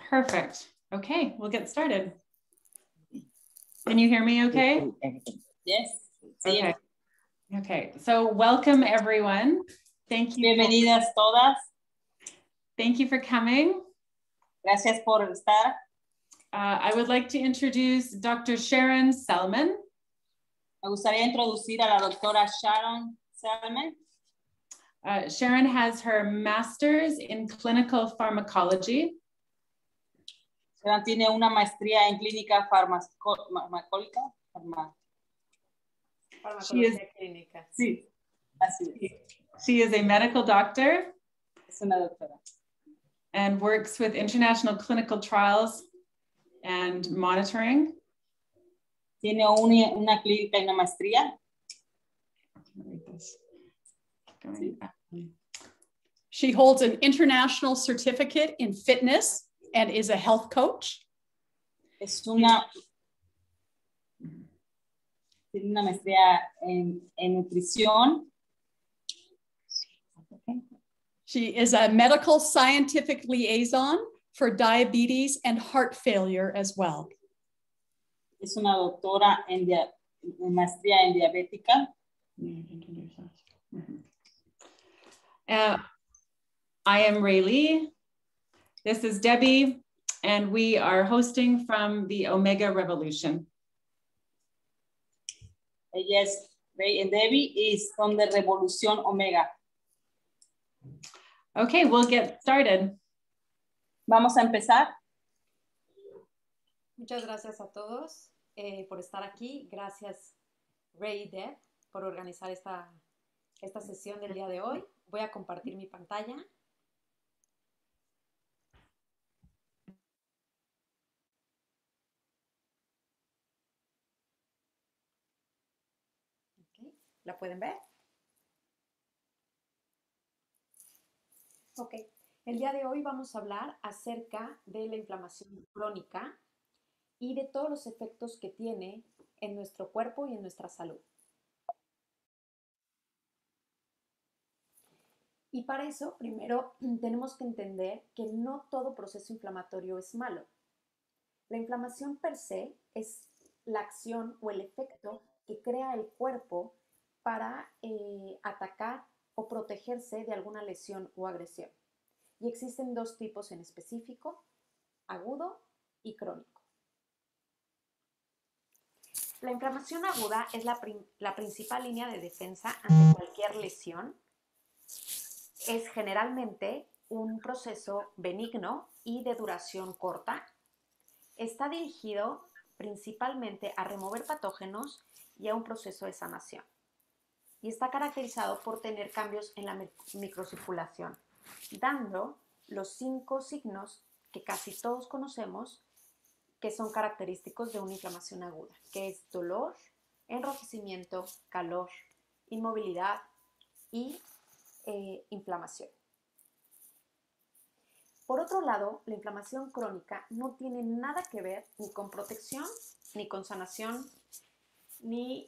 Perfect. Okay, we'll get started. Can you hear me okay? Yes. Okay. Okay, so welcome everyone. Thank you. Bienvenidas todas. Thank you for coming. Gracias por estar. I would like to introduce Dr. Sharon Selman. Me gustaría introducir a la doctora Sharon Selman. Sharon has her master's in clinical pharmacology. Sharon tiene una maestría en clínica farmacológica. Farmacología clínica. Sí, así es. She is a medical doctor. Es una doctora. And works with international clinical trials and monitoring. Tiene una clínica y una maestría. She holds an international certificate in fitness and is a health coach. Tiene una maestría en nutrición. She is a medical scientific liaison for diabetes and heart failure as well. Es una doctora en maestría en diabética. I am Raylee. This is Debbie, and we are hosting from the Omega Revolution. Ella es Ray and Debbie is from the Revolución Omega. Okay, we'll get started. Vamos a empezar. Muchas gracias a todos por estar aquí. Gracias, Ray y Deb, por organizar esta sesión del día de hoy. Voy a compartir mi pantalla. Okay. ¿La pueden ver? Ok. El día de hoy vamos a hablar acerca de la inflamación crónica y de todos los efectos que tiene en nuestro cuerpo y en nuestra salud. Y para eso, primero, tenemos que entender que no todo proceso inflamatorio es malo. La inflamación per se es la acción o el efecto que crea el cuerpo para atacar o protegerse de alguna lesión o agresión. Y existen dos tipos en específico, agudo y crónico. La inflamación aguda es la principal línea de defensa ante cualquier lesión. Es generalmente un proceso benigno y de duración corta. Está dirigido principalmente a remover patógenos y a un proceso de sanación. Y está caracterizado por tener cambios en la microcirculación, dando los 5 signos que casi todos conocemos que son característicos de una inflamación aguda, que es dolor, enrojecimiento, calor, inmovilidad y inflamación. Por otro lado, la inflamación crónica no tiene nada que ver ni con protección, ni con sanación, ni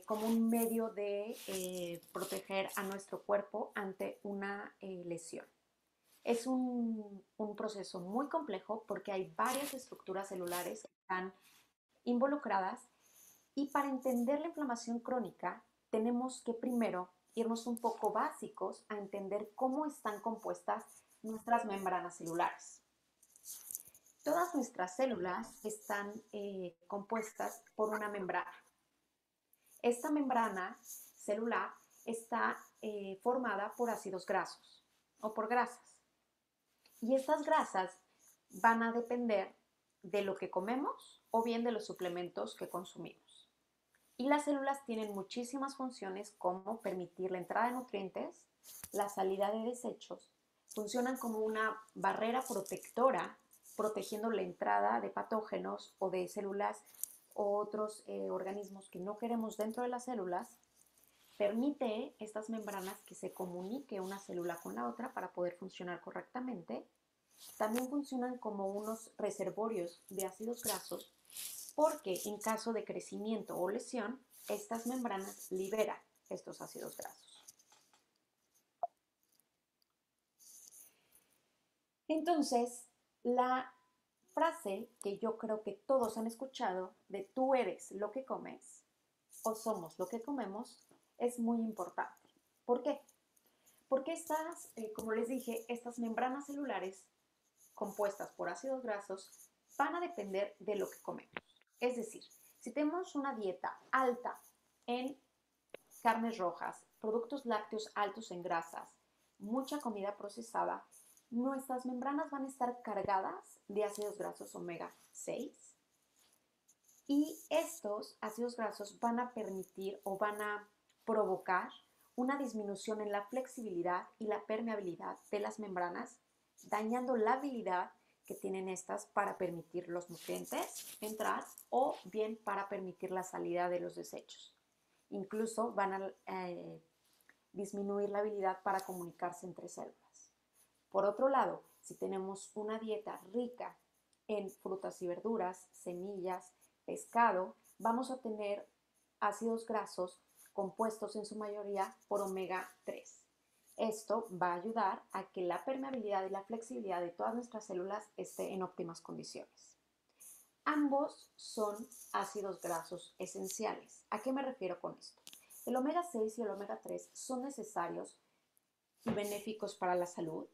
como un medio de proteger a nuestro cuerpo ante una lesión. Es un proceso muy complejo porque hay varias estructuras celulares que están involucradas y para entender la inflamación crónica tenemos que primero irnos un poco básicos a entender cómo están compuestas nuestras membranas celulares. Todas nuestras células están compuestas por una membrana. Esta membrana celular está formada por ácidos grasos o por grasas. Y estas grasas van a depender de lo que comemos o bien de los suplementos que consumimos. Y las células tienen muchísimas funciones como permitir la entrada de nutrientes, la salida de desechos, funcionan como una barrera protectora, protegiendo la entrada de patógenos o de células o otros organismos que no queremos dentro de las células, permite estas membranas que se comunique una célula con la otra para poder funcionar correctamente. También funcionan como unos reservorios de ácidos grasos porque en caso de crecimiento o lesión, estas membranas liberan estos ácidos grasos. Entonces, la frase que yo creo que todos han escuchado de tú eres lo que comes o somos lo que comemos es muy importante. ¿Por qué? Porque estas, como les dije, estas membranas celulares compuestas por ácidos grasos van a depender de lo que comemos. Es decir, si tenemos una dieta alta en carnes rojas, productos lácteos altos en grasas, mucha comida procesada, nuestras membranas van a estar cargadas de ácidos grasos omega 6 y estos ácidos grasos van a permitir o van a provocar una disminución en la flexibilidad y la permeabilidad de las membranas, dañando la habilidad que tienen estas para permitir los nutrientes entrar o bien para permitir la salida de los desechos. Incluso van a disminuir la habilidad para comunicarse entre células. Por otro lado, si tenemos una dieta rica en frutas y verduras, semillas, pescado, vamos a tener ácidos grasos compuestos en su mayoría por omega 3. Esto va a ayudar a que la permeabilidad y la flexibilidad de todas nuestras células esté en óptimas condiciones. Ambos son ácidos grasos esenciales. ¿A qué me refiero con esto? El omega 6 y el omega 3 son necesarios y benéficos para la salud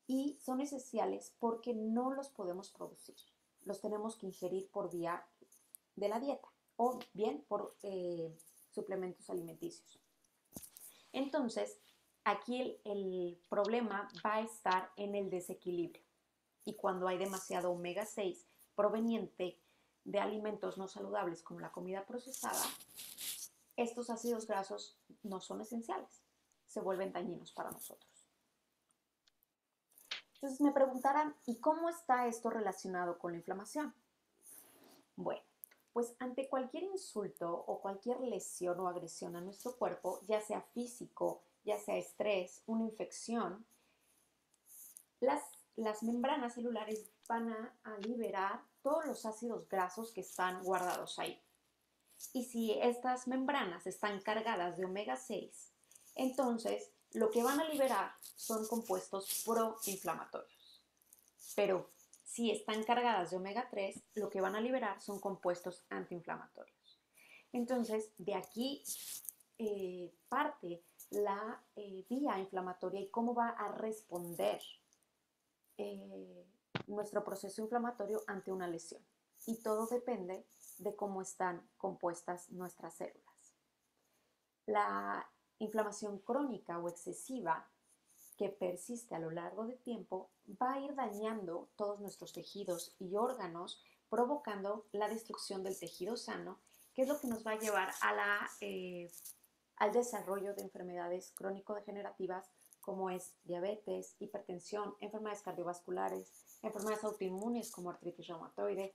y son esenciales porque no los podemos producir. Los tenemos que ingerir por vía de la dieta o bien por suplementos alimenticios. Entonces, aquí el problema va a estar en el desequilibrio. Y cuando hay demasiado omega 6 proveniente de alimentos no saludables como la comida procesada, estos ácidos grasos no son esenciales, se vuelven dañinos para nosotros. Entonces me preguntarán, ¿y cómo está esto relacionado con la inflamación? Bueno, pues ante cualquier insulto o cualquier lesión o agresión a nuestro cuerpo, ya sea físico, ya sea estrés, una infección, las membranas celulares van a liberar todos los ácidos grasos que están guardados ahí. Y si estas membranas están cargadas de omega 6, entonces lo que van a liberar son compuestos proinflamatorios. Pero si están cargadas de omega 3, lo que van a liberar son compuestos antiinflamatorios. Entonces, de aquí parte la vía inflamatoria y cómo va a responder nuestro proceso inflamatorio ante una lesión. Y todo depende de cómo están compuestas nuestras células. La inflamación crónica o excesiva que persiste a lo largo del tiempo va a ir dañando todos nuestros tejidos y órganos, provocando la destrucción del tejido sano, que es lo que nos va a llevar a al desarrollo de enfermedades crónico-degenerativas como es diabetes, hipertensión, enfermedades cardiovasculares, enfermedades autoinmunes como artritis reumatoide,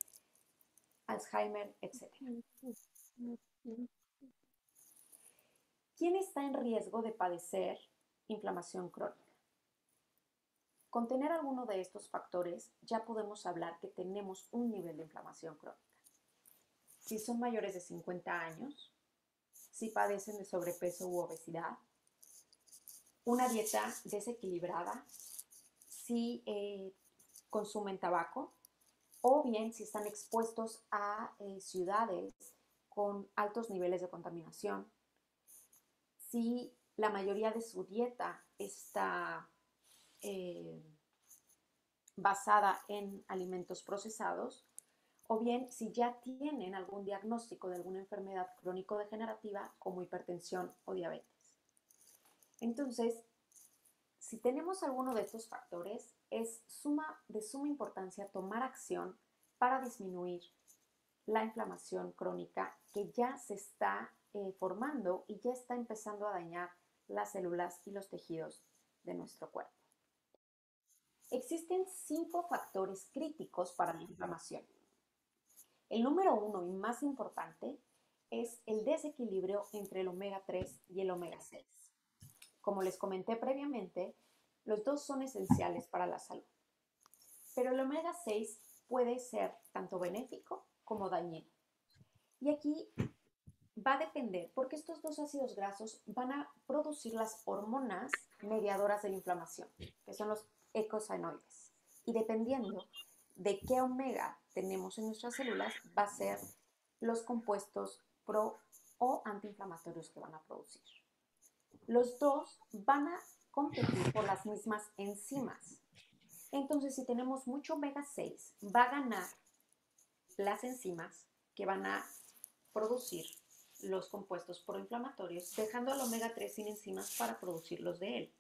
Alzheimer, etc. ¿Quién está en riesgo de padecer inflamación crónica? Con tener alguno de estos factores ya podemos hablar que tenemos un nivel de inflamación crónica. Si son mayores de 50 años, si padecen de sobrepeso u obesidad, una dieta desequilibrada, si consumen tabaco o bien si están expuestos a ciudades con altos niveles de contaminación, si la mayoría de su dieta está basada en alimentos procesados, o bien si ya tienen algún diagnóstico de alguna enfermedad crónico-degenerativa como hipertensión o diabetes. Entonces, si tenemos alguno de estos factores, es de suma importancia tomar acción para disminuir la inflamación crónica que ya se está formando y ya está empezando a dañar las células y los tejidos de nuestro cuerpo. Existen 5 factores críticos para la inflamación. El número 1 y más importante es el desequilibrio entre el omega 3 y el omega 6. Como les comenté previamente, los dos son esenciales para la salud. Pero el omega 6 puede ser tanto benéfico como dañino. Y aquí va a depender, porque estos dos ácidos grasos van a producir las hormonas mediadoras de la inflamación, que son los eicosanoides. Y dependiendo de qué omega tenemos en nuestras células va a ser los compuestos pro o antiinflamatorios que van a producir. Los dos van a competir por las mismas enzimas. Entonces, si tenemos mucho omega 6, va a ganar las enzimas que van a producir los compuestos proinflamatorios, dejando al omega 3 sin enzimas para producirlos de él.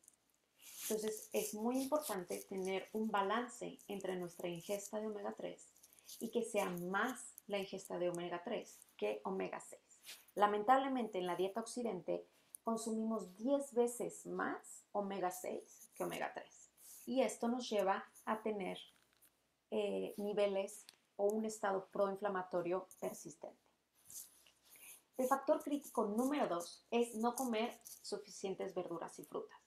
Entonces, es muy importante tener un balance entre nuestra ingesta de omega 3 y que sea más la ingesta de omega 3 que omega 6. Lamentablemente, en la dieta occidente consumimos 10 veces más omega 6 que omega 3. Y esto nos lleva a tener niveles o un estado proinflamatorio persistente. El factor crítico número 2 es no comer suficientes verduras y frutas.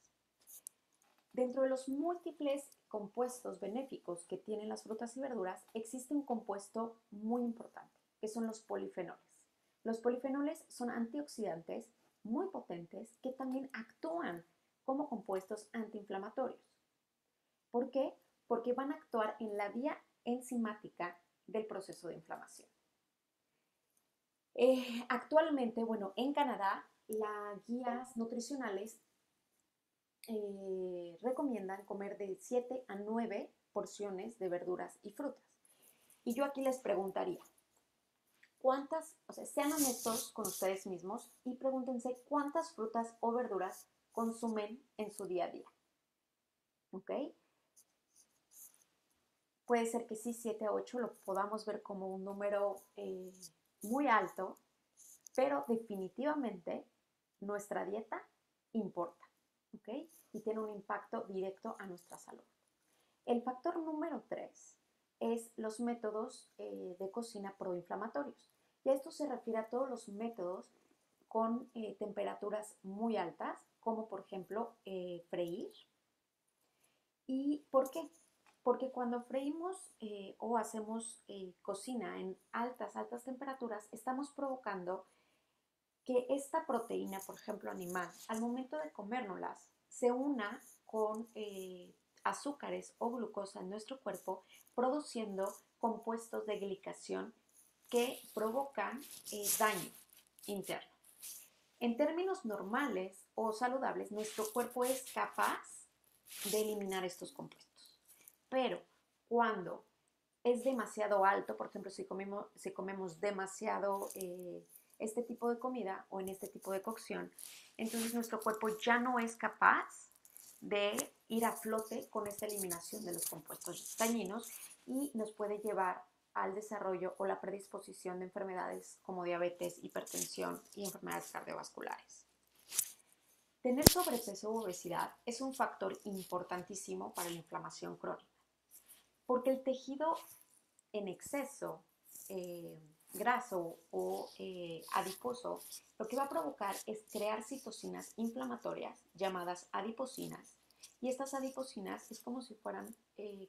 Dentro de los múltiples compuestos benéficos que tienen las frutas y verduras, existe un compuesto muy importante, que son los polifenoles. Los polifenoles son antioxidantes muy potentes que también actúan como compuestos antiinflamatorios. ¿Por qué? Porque van a actuar en la vía enzimática del proceso de inflamación. Actualmente, bueno, en Canadá, las guías nutricionales recomiendan comer de 7 a 9 porciones de verduras y frutas. Y yo aquí les preguntaría, sean honestos con ustedes mismos y pregúntense cuántas frutas o verduras consumen en su día a día. ¿Ok? Puede ser que sí, 7 a 8 lo podamos ver como un número muy alto, pero definitivamente nuestra dieta importa, ¿ok? Y tiene un impacto directo a nuestra salud. El factor número 3 es los métodos de cocina proinflamatorios. Y a esto se refiere a todos los métodos con temperaturas muy altas, como por ejemplo freír. ¿Y por qué? Porque cuando freímos o hacemos cocina en altas temperaturas, estamos provocando que esta proteína, por ejemplo animal, al momento de comérnoslas, se una con azúcares o glucosa en nuestro cuerpo, produciendo compuestos de glicación que provocan daño interno. En términos normales o saludables, nuestro cuerpo es capaz de eliminar estos compuestos. Pero cuando es demasiado alto, por ejemplo, si comemos demasiado este tipo de comida o en este tipo de cocción, entonces nuestro cuerpo ya no es capaz de ir a flote con esta eliminación de los compuestos dañinos y nos puede llevar al desarrollo o la predisposición de enfermedades como diabetes, hipertensión y enfermedades cardiovasculares. Tener sobrepeso u obesidad es un factor importantísimo para la inflamación crónica, porque el tejido en exceso graso o adiposo, lo que va a provocar es crear citocinas inflamatorias llamadas adiposinas. Y estas adiposinas es como si fueran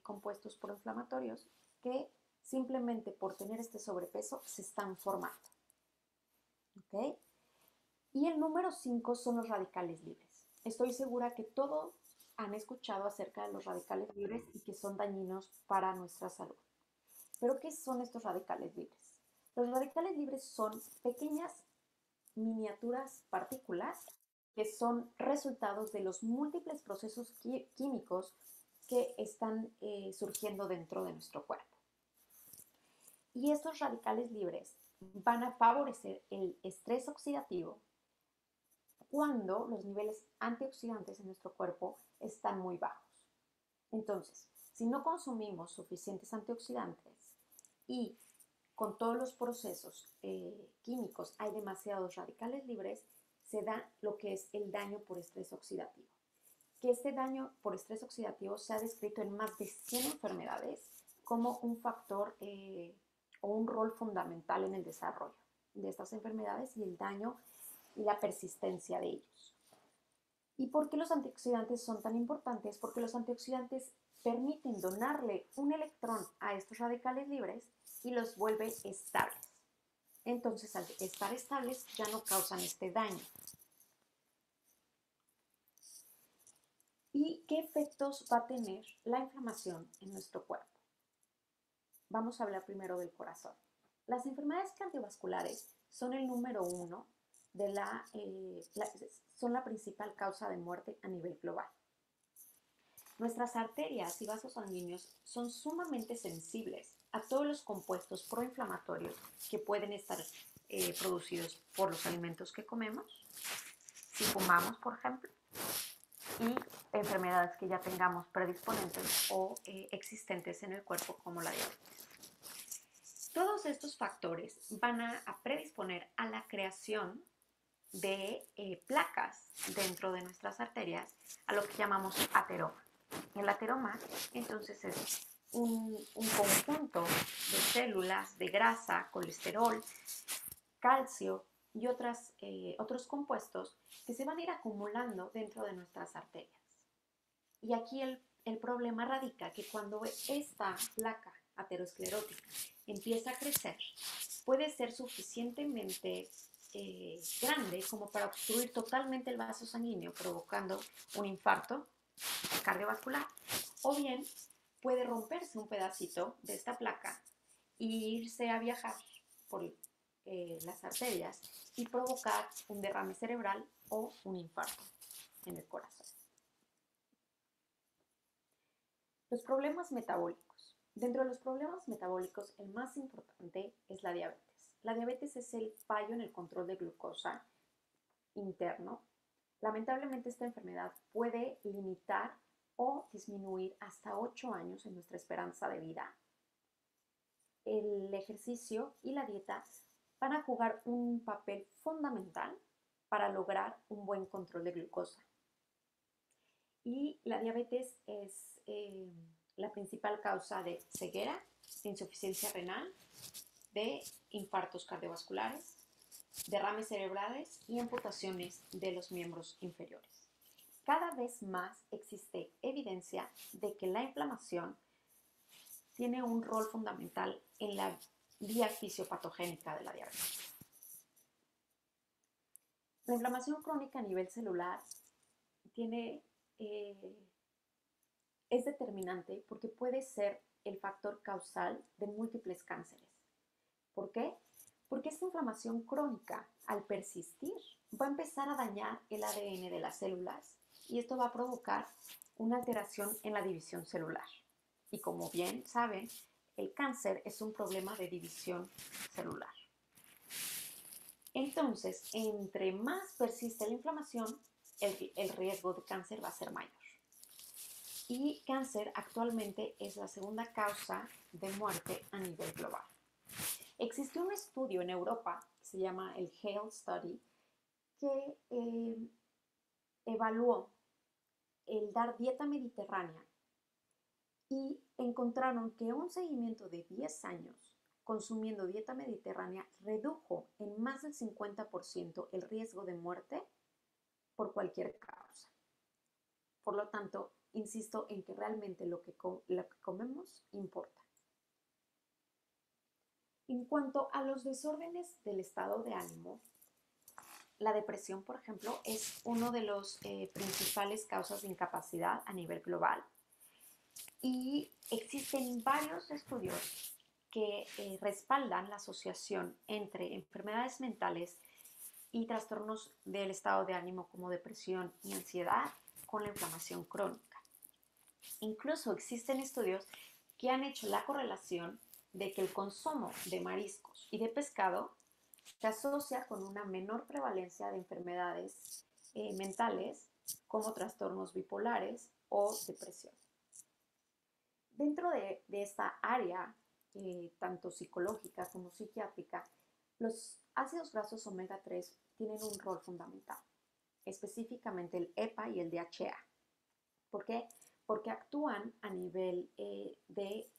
compuestos proinflamatorios que simplemente por tener este sobrepeso se están formando. ¿Ok? Y el número 5 son los radicales libres. Estoy segura que todos han escuchado acerca de los radicales libres y que son dañinos para nuestra salud. ¿Pero qué son estos radicales libres? Los radicales libres son pequeñas miniaturas partículas que son resultados de los múltiples procesos químicos que están surgiendo dentro de nuestro cuerpo. Y estos radicales libres van a favorecer el estrés oxidativo cuando los niveles antioxidantes en nuestro cuerpo están muy bajos. Entonces, si no consumimos suficientes antioxidantes y con todos los procesos químicos hay demasiados radicales libres, se da lo que es el daño por estrés oxidativo. Que este daño por estrés oxidativo se ha descrito en más de 100 enfermedades como un factor o un rol fundamental en el desarrollo de estas enfermedades y el daño y la persistencia de ellos. ¿Y por qué los antioxidantes son tan importantes? Porque los antioxidantes permiten donarle un electrón a estos radicales libres y los vuelve estables. Entonces, al estar estables, ya no causan este daño. ¿Y qué efectos va a tener la inflamación en nuestro cuerpo? vamos a hablar primero del corazón. Las enfermedades cardiovasculares son el número uno son la principal causa de muerte a nivel global. Nuestras arterias y vasos sanguíneos son sumamente sensibles a todos los compuestos proinflamatorios que pueden estar producidos por los alimentos que comemos, si fumamos, por ejemplo, y enfermedades que ya tengamos predisponentes o existentes en el cuerpo, como la diabetes. Todos estos factores van a predisponer a la creación de placas dentro de nuestras arterias, a lo que llamamos ateroma. El ateroma, entonces, es un conjunto de células, de grasa, colesterol, calcio y otros compuestos que se van a ir acumulando dentro de nuestras arterias. Y aquí el problema radica que cuando esta placa aterosclerótica empieza a crecer, puede ser suficientemente grande como para obstruir totalmente el vaso sanguíneo, provocando un infarto cardiovascular, o bien puede romperse un pedacito de esta placa e irse a viajar por las arterias y provocar un derrame cerebral o un infarto en el corazón. Los problemas metabólicos. Dentro de los problemas metabólicos, el más importante es la diabetes. La diabetes es el fallo en el control de glucosa interno. Lamentablemente, esta enfermedad puede limitar o disminuir hasta 8 años en nuestra esperanza de vida. El ejercicio y la dieta van a jugar un papel fundamental para lograr un buen control de glucosa. Y la diabetes es la principal causa de ceguera, de insuficiencia renal, de infartos cardiovasculares, derrames cerebrales y amputaciones de los miembros inferiores. Cada vez más existe evidencia de que la inflamación tiene un rol fundamental en la vía fisiopatogénica de la diabetes. La inflamación crónica a nivel celular es determinante porque puede ser el factor causal de múltiples cánceres. ¿Por qué? Porque esta inflamación crónica, al persistir, va a empezar a dañar el ADN de las células y esto va a provocar una alteración en la división celular. Y como bien saben, el cáncer es un problema de división celular. Entonces, entre más persiste la inflamación, el riesgo de cáncer va a ser mayor. Y cáncer actualmente es la segunda causa de muerte a nivel global. Existe un estudio en Europa que se llama el HALE Study que evaluó el dar dieta mediterránea y encontraron que un seguimiento de 10 años consumiendo dieta mediterránea redujo en más del 50% el riesgo de muerte por cualquier causa. Por lo tanto, insisto en que realmente lo que comemos importa. En cuanto a los desórdenes del estado de ánimo, la depresión, por ejemplo, es una de las principales causas de incapacidad a nivel global. Y existen varios estudios que respaldan la asociación entre enfermedades mentales y trastornos del estado de ánimo como depresión y ansiedad con la inflamación crónica. Incluso existen estudios que han hecho la correlación de que el consumo de mariscos y de pescado se asocia con una menor prevalencia de enfermedades mentales como trastornos bipolares o depresión. Dentro de esta área, tanto psicológica como psiquiátrica, los ácidos grasos omega 3 tienen un rol fundamental, específicamente el EPA y el DHA. ¿Por qué? Porque actúan a nivel de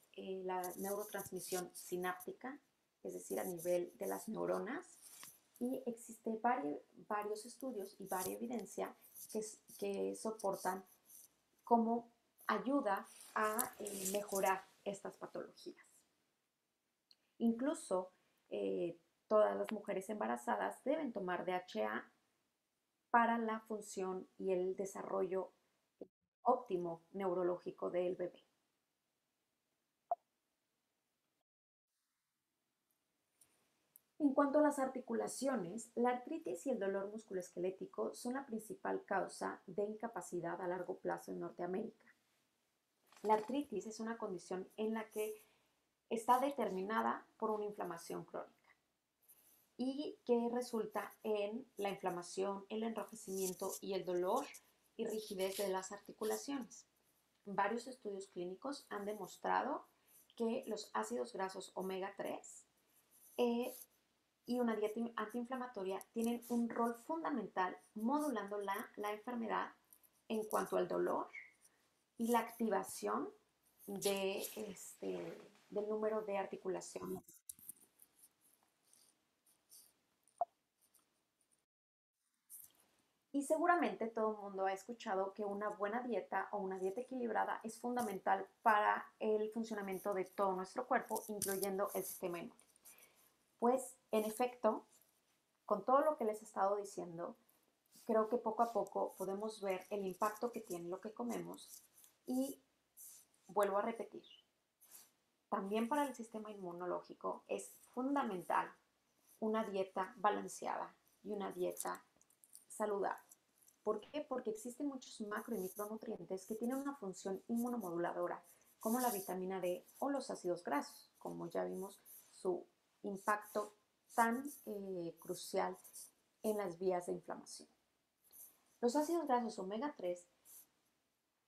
la neurotransmisión sináptica, es decir, a nivel de las neuronas, y existen varios estudios y varias evidencia que soportan cómo ayuda a mejorar estas patologías. Incluso todas las mujeres embarazadas deben tomar DHA para la función y el desarrollo óptimo neurológico del bebé. En cuanto a las articulaciones, la artritis y el dolor musculoesquelético son la principal causa de incapacidad a largo plazo en Norteamérica. La artritis es una condición en la que está determinada por una inflamación crónica y que resulta en la inflamación, el enrojecimiento y el dolor y rigidez de las articulaciones. Varios estudios clínicos han demostrado que los ácidos grasos omega 3 y una dieta antiinflamatoria tienen un rol fundamental modulando la enfermedad en cuanto al dolor y la activación del número de articulaciones. Y seguramente todo el mundo ha escuchado que una buena dieta o una dieta equilibrada es fundamental para el funcionamiento de todo nuestro cuerpo, incluyendo el sistema inmune. Pues, en efecto, con todo lo que les he estado diciendo, creo que poco a poco podemos ver el impacto que tiene lo que comemos y vuelvo a repetir, también para el sistema inmunológico es fundamental una dieta balanceada y una dieta saludable. ¿Por qué? Porque existen muchos macro y micronutrientes que tienen una función inmunomoduladora, como la vitamina D o los ácidos grasos, como ya vimos su impacto tan crucial en las vías de inflamación. Los ácidos grasos omega 3,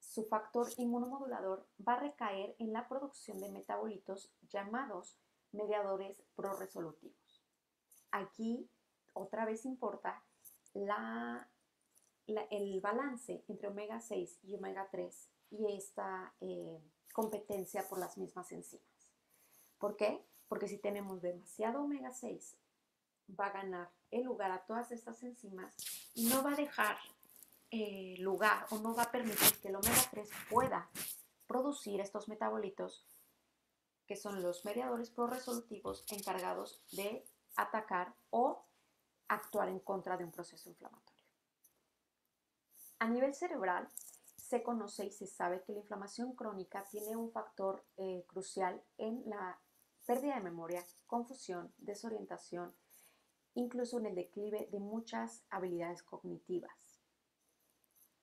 su factor inmunomodulador va a recaer en la producción de metabolitos llamados mediadores proresolutivos. Aquí otra vez importa el balance entre omega 6 y omega 3 y esta competencia por las mismas enzimas. ¿Por qué? Porque si tenemos demasiado omega 6, va a ganar el lugar a todas estas enzimas y no va a dejar lugar o no va a permitir que el omega 3 pueda producir estos metabolitos que son los mediadores proresolutivos encargados de atacar o actuar en contra de un proceso inflamatorio. A nivel cerebral, se conoce y se sabe que la inflamación crónica tiene un factor crucial en la pérdida de memoria, confusión, desorientación, incluso en el declive de muchas habilidades cognitivas.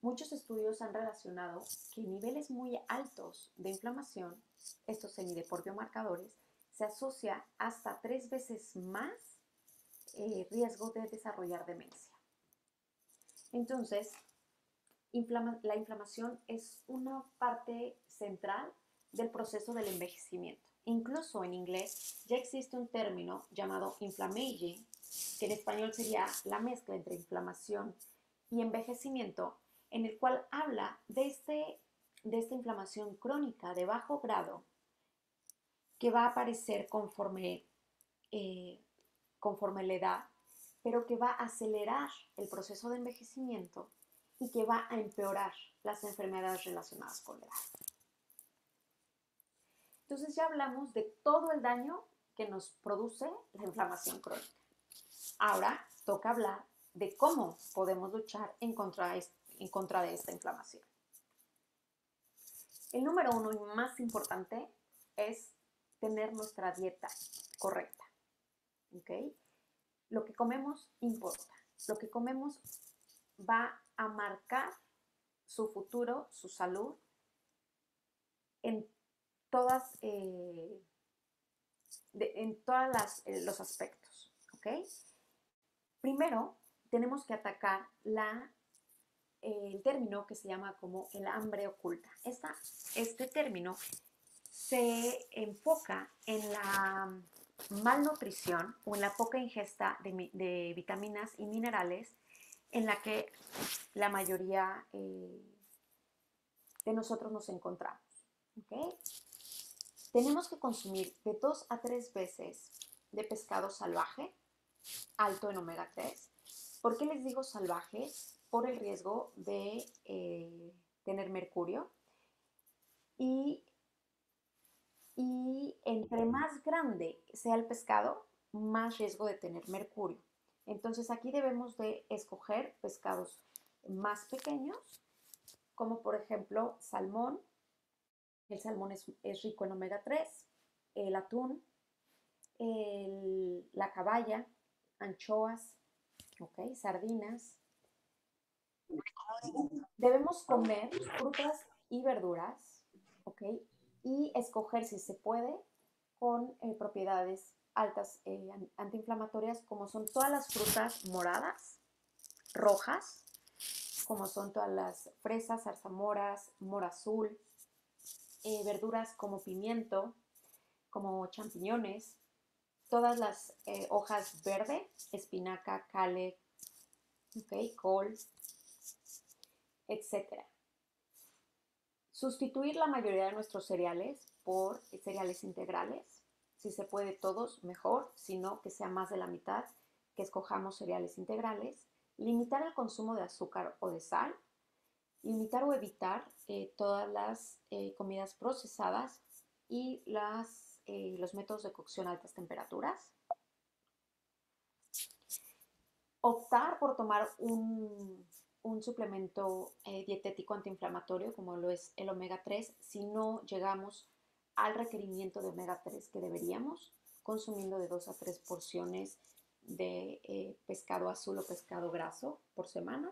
Muchos estudios han relacionado que niveles muy altos de inflamación, esto se mide por biomarcadores, se asocia hasta 3 veces más riesgo de desarrollar demencia. Entonces, la inflamación es una parte central del proceso del envejecimiento. Incluso en inglés ya existe un término llamado inflammaging, que en español sería la mezcla entre inflamación y envejecimiento, en el cual habla de esta inflamación crónica de bajo grado que va a aparecer conforme la edad, pero que va a acelerar el proceso de envejecimiento y que va a empeorar las enfermedades relacionadas con la edad. Entonces ya hablamos de todo el daño que nos produce la inflamación crónica. Ahora toca hablar de cómo podemos luchar en contra de esta inflamación. El número 1 y más importante es tener nuestra dieta correcta. ¿Okay? Lo que comemos importa. Lo que comemos va a marcar su futuro, su salud, en todos los aspectos. ¿Okay? Primero, tenemos que atacar el término que se llama como el hambre oculta. Este término se enfoca en la malnutrición o en la poca ingesta de vitaminas y minerales en la que la mayoría de nosotros nos encontramos. ¿Okay? Tenemos que consumir de 2 a 3 veces de pescado salvaje, alto en omega 3. ¿Por qué les digo salvaje? Por el riesgo de tener mercurio. Y entre más grande sea el pescado, más riesgo de tener mercurio. Entonces aquí debemos de escoger pescados más pequeños, como por ejemplo salmón. El salmón es rico en omega 3, el atún, la caballa, anchoas, ¿ok? Sardinas. Debemos comer frutas y verduras, ¿ok? Y escoger, si se puede, con propiedades altas antiinflamatorias, como son todas las frutas moradas, rojas, como son todas las fresas, zarzamoras, mora azul, verduras como pimiento, como champiñones, todas las hojas verde, espinaca, kale, ¿ok? Col, etc. Sustituir la mayoría de nuestros cereales por cereales integrales. Si se puede todos, mejor. Si no, que sea más de la mitad, que escojamos cereales integrales. Limitar el consumo de azúcar o de sal. Limitar o evitar todas las comidas procesadas y los métodos de cocción a altas temperaturas. Optar por tomar un suplemento dietético antiinflamatorio como lo es el omega 3 si no llegamos al requerimiento de omega 3 que deberíamos, consumiendo de 2 a 3 porciones de pescado azul o pescado graso por semana.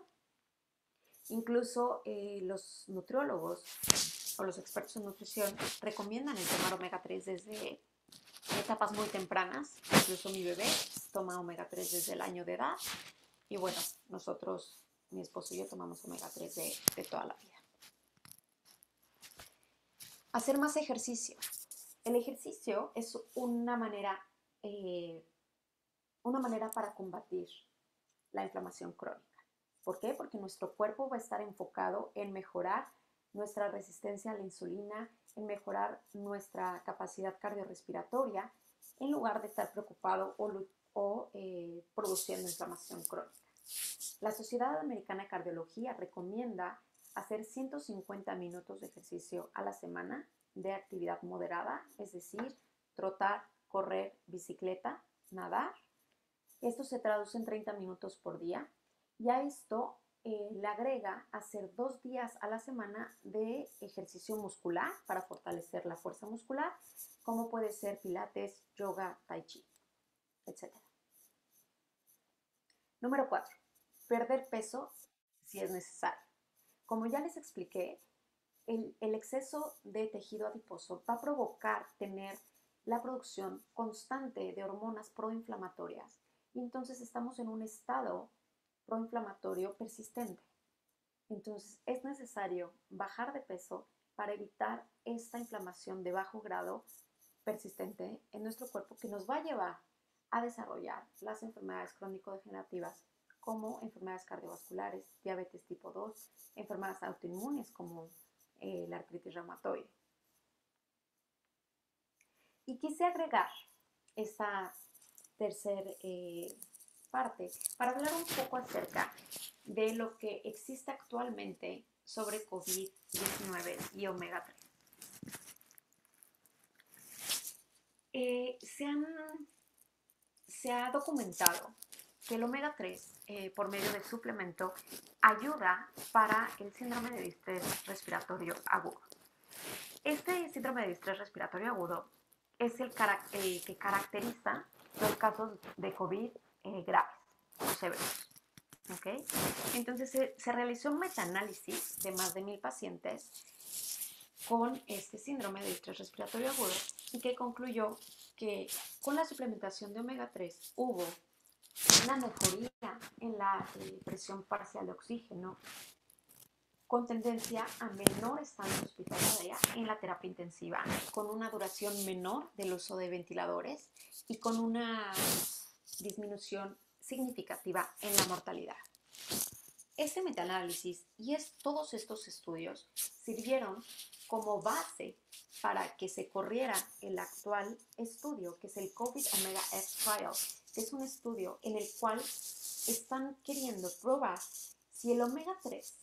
Incluso los nutriólogos o los expertos en nutrición recomiendan el tomar omega 3 desde etapas muy tempranas. Incluso mi bebé toma omega 3 desde el año de edad. Y bueno, nosotros, mi esposo y yo, tomamos omega 3 de toda la vida. Hacer más ejercicio. El ejercicio es una manera para combatir la inflamación crónica. ¿Por qué? Porque nuestro cuerpo va a estar enfocado en mejorar nuestra resistencia a la insulina, en mejorar nuestra capacidad cardiorrespiratoria, en lugar de estar preocupado o produciendo inflamación crónica. La Sociedad Americana de Cardiología recomienda hacer 150 minutos de ejercicio a la semana de actividad moderada, es decir, trotar, correr, bicicleta, nadar. Esto se traduce en 30 minutos por día y a esto le agrega hacer 2 días a la semana de ejercicio muscular para fortalecer la fuerza muscular, como puede ser pilates, yoga, tai chi, etc. Número 4. Perder peso si es necesario. Como ya les expliqué, el exceso de tejido adiposo va a provocar tener la producción constante de hormonas proinflamatorias y entonces estamos en un estado proinflamatorio persistente. Entonces es necesario bajar de peso para evitar esta inflamación de bajo grado persistente en nuestro cuerpo que nos va a llevar a desarrollar las enfermedades crónico-degenerativas como enfermedades cardiovasculares, diabetes tipo 2, enfermedades autoinmunes como la artritis reumatoide. Y quise agregar esta tercera parte para hablar un poco acerca de lo que existe actualmente sobre COVID-19 y omega 3. Se ha documentado que el omega 3, por medio del suplemento, ayuda para el síndrome de distrés respiratorio agudo. Este síndrome de distrés respiratorio agudo es el que caracteriza los casos de COVID graves o severos. ¿Okay? Entonces se realizó un metaanálisis de más de 1,000 pacientes con este síndrome de distrés respiratorio agudo y que concluyó que con la suplementación de omega 3 hubo una mejoría en la presión parcial de oxígeno, con tendencia a menor estancia hospitalaria en la terapia intensiva, con una duración menor del uso de ventiladores y con una disminución significativa en la mortalidad. Este metaanálisis y todos estos estudios sirvieron como base para que se corriera el actual estudio, que es el COVID Omega F Trial, que es un estudio en el cual están queriendo probar si el omega 3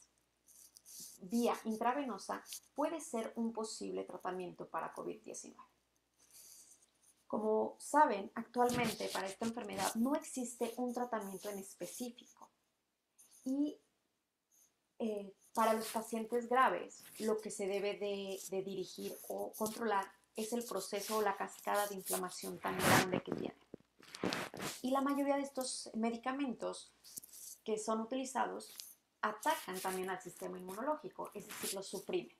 vía intravenosa puede ser un posible tratamiento para COVID-19. Como saben, actualmente para esta enfermedad no existe un tratamiento en específico y para los pacientes graves lo que se debe de dirigir o controlar es el proceso o la cascada de inflamación tan grande que tiene. Y la mayoría de estos medicamentos que son utilizados atacan también al sistema inmunológico, es decir, lo suprimen.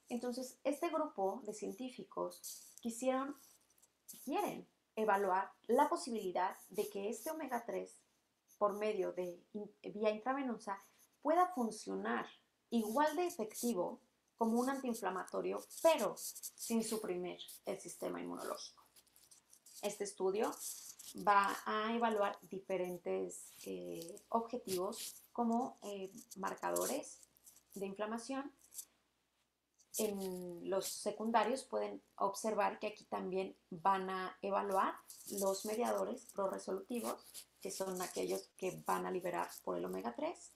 Entonces, este grupo de científicos quieren evaluar la posibilidad de que este omega 3, por medio de vía intravenosa, pueda funcionar igual de efectivo como un antiinflamatorio, pero sin suprimir el sistema inmunológico. Este estudio va a evaluar diferentes objetivos como marcadores de inflamación. En los secundarios pueden observar que aquí también van a evaluar los mediadores proresolutivos, que son aquellos que van a liberar por el omega 3,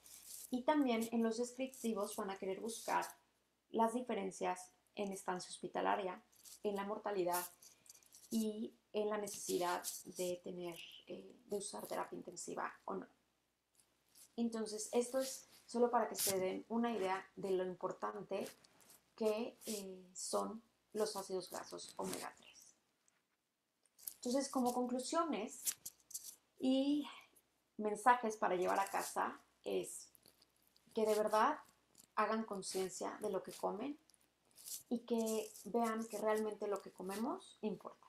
y también en los descriptivos van a querer buscar las diferencias en estancia hospitalaria, en la mortalidad y en la necesidad de usar terapia intensiva o no. Entonces, esto es solo para que se den una idea de lo importante que son los ácidos grasos omega 3. Entonces, como conclusiones y mensajes para llevar a casa es que de verdad hagan conciencia de lo que comen y que vean que realmente lo que comemos importa.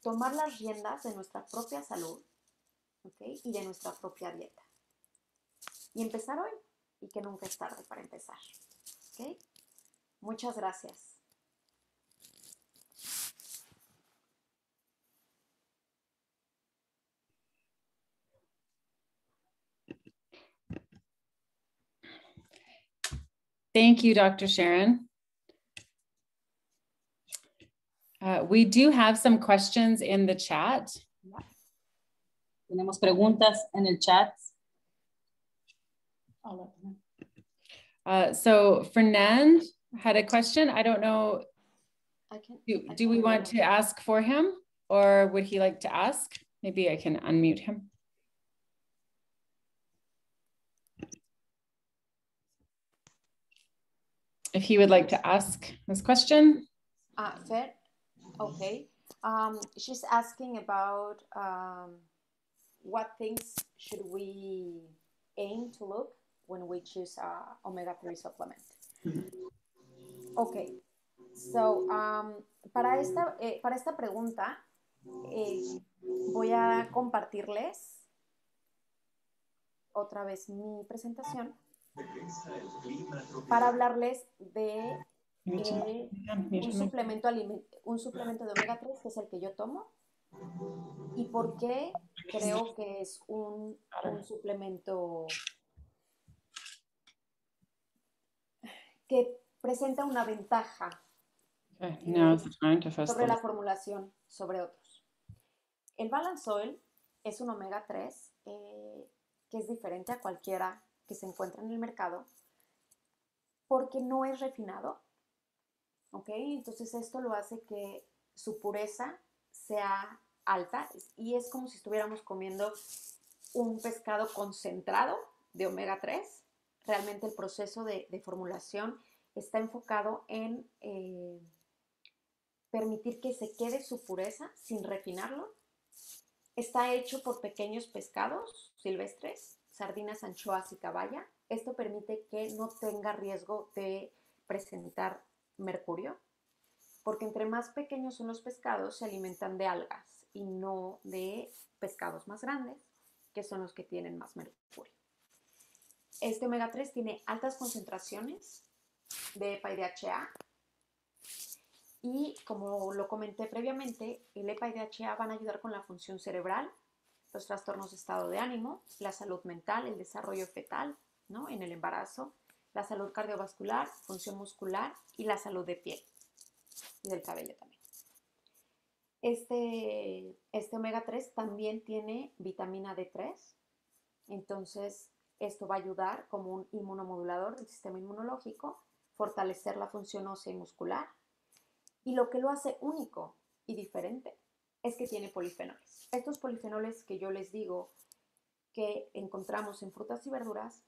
Tomar las riendas de nuestra propia salud, ¿okay? Y de nuestra propia dieta. Y empezar hoy, y que nunca es tarde para empezar. ¿Okay? Muchas gracias. Thank you, Dr. Sharon. We do have some questions in the chat. Tenemos preguntas en el chat. So Fernand had a question. I don't know. Do we want to ask for him, or would he like to ask? Maybe I can unmute him. If he would like to ask this question. Fer, okay. She's asking about what things should we aim to look when we choose omega-3 supplement. Okay, so para esta pregunta voy a compartirles otra vez mi presentación para hablarles de un suplemento de omega 3 que es el que yo tomo y por qué creo que es un suplemento que presenta una ventaja sobre la formulación sobre otros. El Balance Oil es un omega 3 que es diferente a cualquiera que se encuentra en el mercado porque no es refinado, ¿ok? Entonces esto lo hace que su pureza sea alta y es como si estuviéramos comiendo un pescado concentrado de omega 3. Realmente el proceso de formulación está enfocado en permitir que se quede su pureza sin refinarlo. Está hecho por pequeños pescados silvestres, sardinas, anchoas y caballa. Esto permite que no tenga riesgo de presentar mercurio, porque entre más pequeños son los pescados, se alimentan de algas y no de pescados más grandes, que son los que tienen más mercurio. Este omega 3 tiene altas concentraciones de EPA y DHA y, como lo comenté previamente, el EPA y DHA van a ayudar con la función cerebral, los trastornos de estado de ánimo, la salud mental, el desarrollo fetal, ¿no? En el embarazo, la salud cardiovascular, función muscular y la salud de piel y del cabello también. Este omega 3 también tiene vitamina D3, entonces esto va a ayudar como un inmunomodulador del sistema inmunológico, fortalecer la función ósea y muscular. Y lo que lo hace único y diferente es que tiene polifenoles. Estos polifenoles que yo les digo que encontramos en frutas y verduras,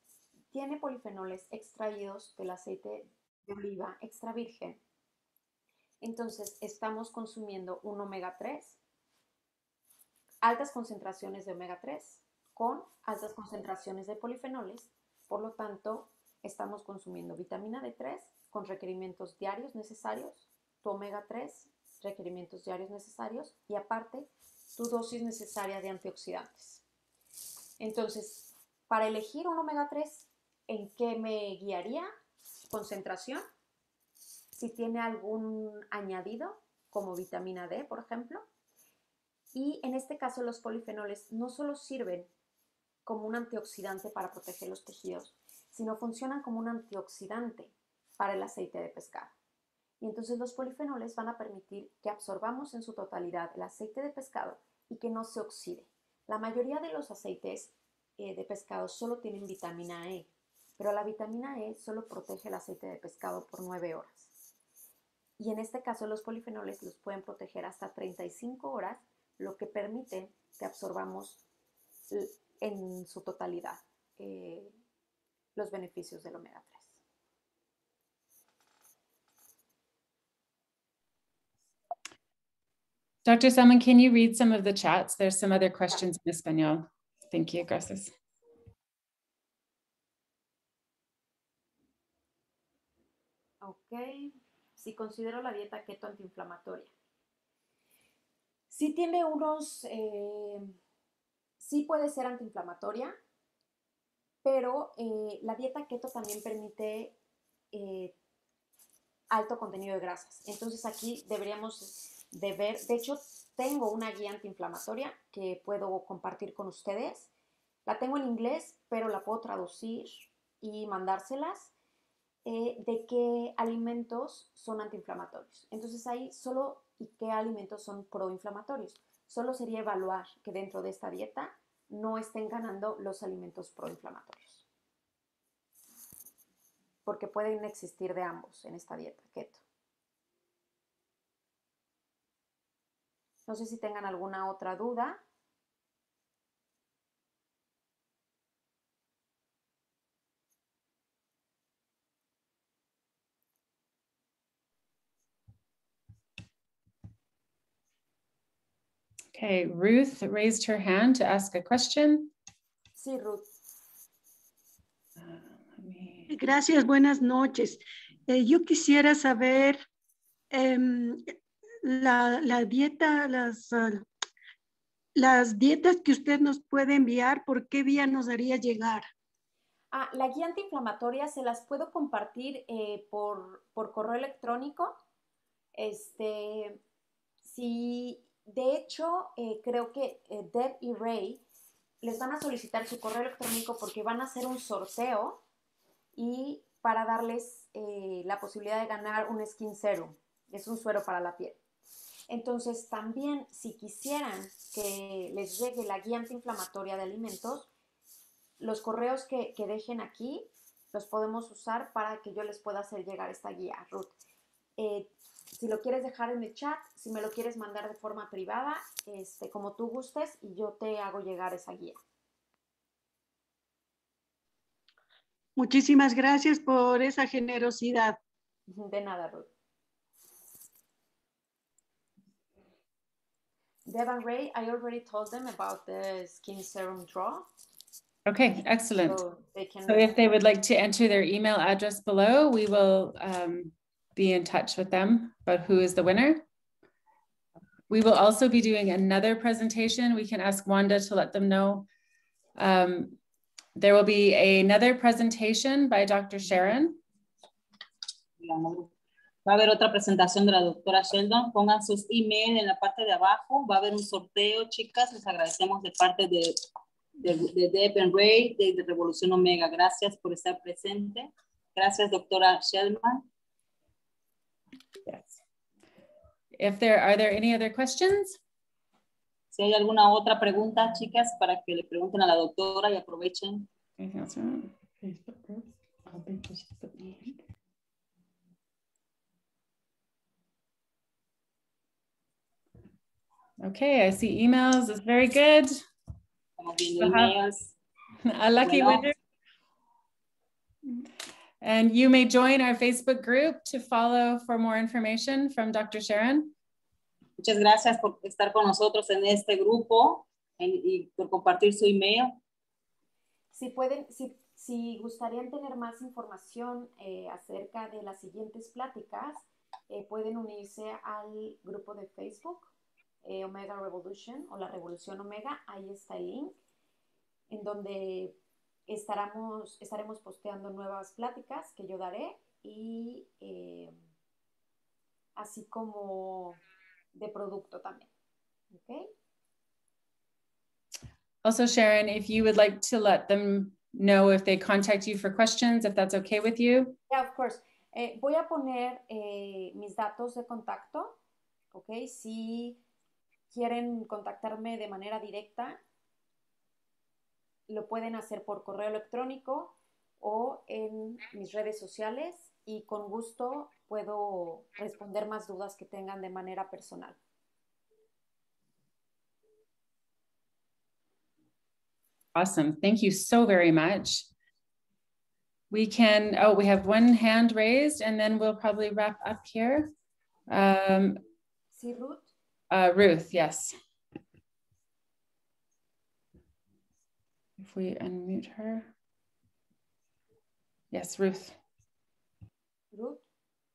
tiene polifenoles extraídos del aceite de oliva extra virgen, Entonces, estamos consumiendo un omega 3, altas concentraciones de omega 3 con altas concentraciones de polifenoles. Por lo tanto, estamos consumiendo vitamina D3 con requerimientos diarios necesarios, tu omega 3, requerimientos diarios necesarios y aparte, tu dosis necesaria de antioxidantes. Entonces, para elegir un omega 3, ¿en qué me guiaría? Concentración, si tiene algún añadido, como vitamina D, por ejemplo. Y en este caso, los polifenoles no solo sirven como un antioxidante para proteger los tejidos, sino funcionan como un antioxidante para el aceite de pescado. Y entonces los polifenoles van a permitir que absorbamos en su totalidad el aceite de pescado y que no se oxide. La mayoría de los aceites de pescado solo tienen vitamina E, pero la vitamina E solo protege el aceite de pescado por 9 horas. Y en este caso los polifenoles los pueden proteger hasta 35 horas, lo que permite que absorbamos en su totalidad los beneficios del omega 3. Dr. Salmon, can you read some of the chats? There's some other questions in Espanol. Thank you, gracias. Ok, si considero la dieta keto antiinflamatoria. Sí tiene unos, sí puede ser antiinflamatoria, pero la dieta keto también permite alto contenido de grasas. Entonces aquí deberíamos de ver, de hecho tengo una guía antiinflamatoria que puedo compartir con ustedes. La tengo en inglés, pero la puedo traducir y mandárselas de qué alimentos son antiinflamatorios. Entonces ahí solo y qué alimentos son proinflamatorios. Solo sería evaluar que dentro de esta dieta no estén ganando los alimentos proinflamatorios. Porque pueden existir de ambos en esta dieta keto. No sé si tengan alguna otra duda. Okay, Ruth raised her hand to ask a question. Sí, Ruth. Gracias, buenas noches. Yo quisiera saber la dieta, las dietas que usted nos puede enviar, ¿por qué vía nos haría llegar? La guía antiinflamatoria se las puedo compartir por correo electrónico. Sí, de hecho, creo que Deb y Ray les van a solicitar su correo electrónico porque van a hacer un sorteo y para darles la posibilidad de ganar un Skin Serum. Es un suero para la piel. Entonces, también, si quisieran que les llegue la guía antiinflamatoria de alimentos, los correos que dejen aquí los podemos usar para que yo les pueda hacer llegar esta guía, Ruth. Si lo quieres dejar en el chat, si me lo quieres mandar de forma privada, como tú gustes, y yo te hago llegar esa guía. Muchísimas gracias por esa generosidad. De nada, Ruth. Deb and Ray, I already told them about the Skin Serum draw. Okay, excellent. So if they would like to enter their email address below, we will be in touch with them about who is the winner. We will also be doing another presentation. We can ask Wanda to let them know. There will be another presentation by Dr. Sharon. Va a haber otra presentación de la doctora Sheldon. Pongan sus emails en la parte de abajo. Va a haber un sorteo, chicas. Les agradecemos de parte de Deb and Ray, de Revolución Omega. Gracias por estar presente. Gracias, doctora Sheldon. Yes. Are there any other questions? Si hay alguna otra pregunta, chicas, para que le pregunten a la doctora y aprovechen. Okay, I see emails. It's very good. Estamos viendo emails. A lucky winner. And you may join our Facebook group to follow for more information from Dr. Sharon. Muchas gracias por estar con nosotros en este grupo y por compartir su email. Si pueden, si gustarían tener más información acerca de las siguientes pláticas, pueden unirse al grupo de Facebook, Omega Revolution o la Revolución Omega. Ahí está el link, en donde estaremos posteando nuevas pláticas que yo daré y así como de producto también. Okay? Also, Sharon, if you would like to let them know if they contact you for questions, if that's okay with you. Yeah, of course. Voy a poner mis datos de contacto, ¿ok? Si quieren contactarme de manera directa, lo pueden hacer por correo electrónico o en mis redes sociales y con gusto puedo responder más dudas que tengan de manera personal. Awesome. Thank you so very much. We can, oh, we have one hand raised and then we'll probably wrap up here. ¿Sí, Ruth? Ruth, yes. If we unmute her. Yes, Ruth. Ruth?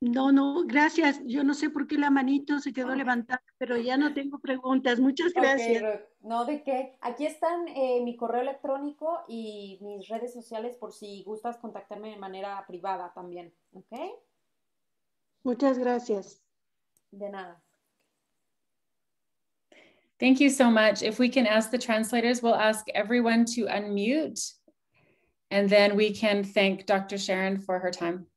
No, gracias. Yo no sé por qué la manito se quedó levantada, pero ya no tengo preguntas. Muchas gracias. Okay, Ruth. No, ¿de qué? Aquí están mi correo electrónico y mis redes sociales por si gustas contactarme de manera privada también, ¿ok? Muchas gracias. De nada. Thank you so much. If we can ask the translators, we'll ask everyone to unmute and then we can thank Dr. Sharon for her time.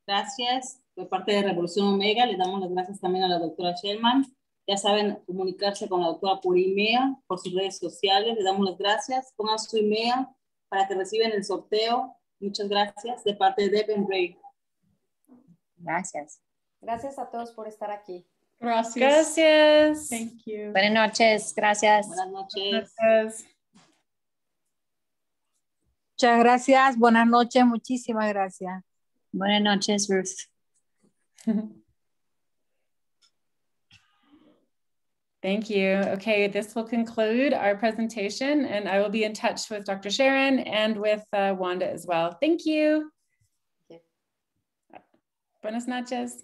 Gracias. Por parte de Revolución Omega, le damos las gracias también a la doctora Sherman. Ya saben, comunicarse con la doctora por email, por sus redes sociales. Le damos las gracias. Pongan su email para que reciban el sorteo. Muchas gracias de parte de Deb and Ray. Gracias. Gracias a todos por estar aquí. Gracias. Gracias. Thank you. Buenas noches. Gracias. Buenas noches. Gracias. Muchas gracias. Buenas noches. Muchísimas gracias. Buenas noches, Ruth. Thank you. Okay, this will conclude our presentation and I will be in touch with Dr. Sharon and with Wanda as well. Thank you. Okay. Buenas noches.